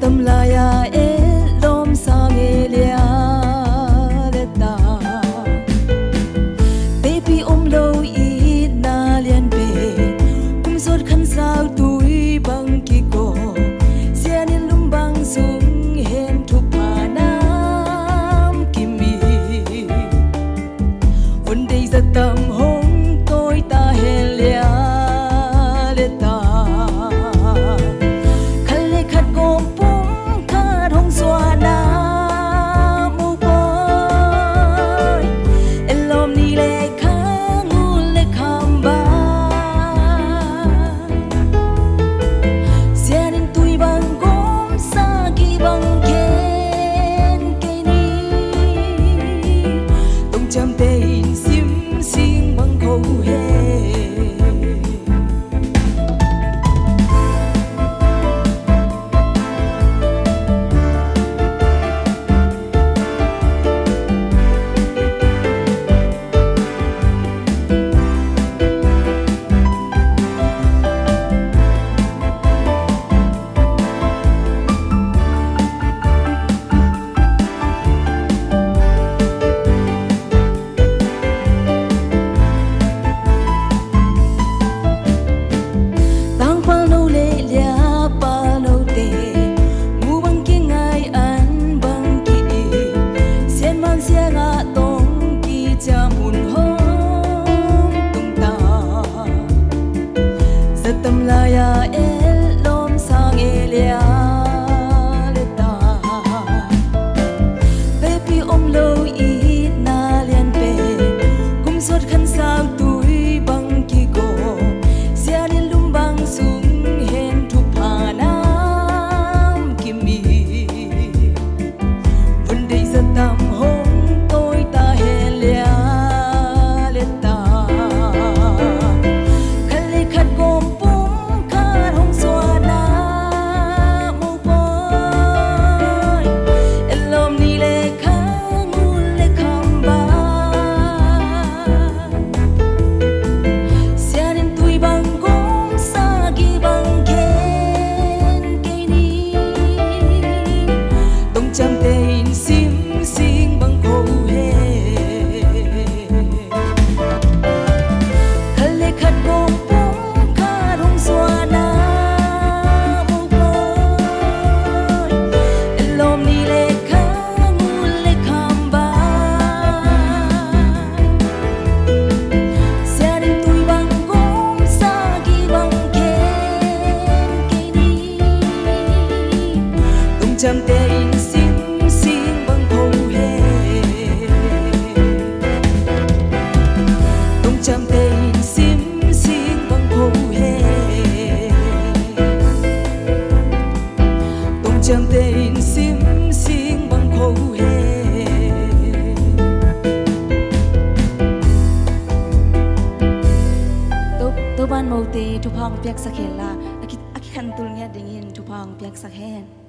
tâm là ya e lom sang e lia le ta baby lo i na lian be kum zot khan sao tui bang ki ko sian in lum bang sung hen thu pa nam kimi one day za tâm hong tôi ta he lia le ta tâm là ya e lom sang e lia le ta baby lo i na lian pe kum sot khan sao tui bang ki ko sia ni lum bang sung hen thu pa nam kimi vun dei za tam hong tôi ta he lia le ta khale khat ko chăm tên xin xin bằng khâu he tung chăm tên xin xin bằng khâu he tung chăm tên xin xin bằng khâu he tôi ban màu tê chụp hong piak sakela aki khăn tul nghe dingin chụp hong piak sakhen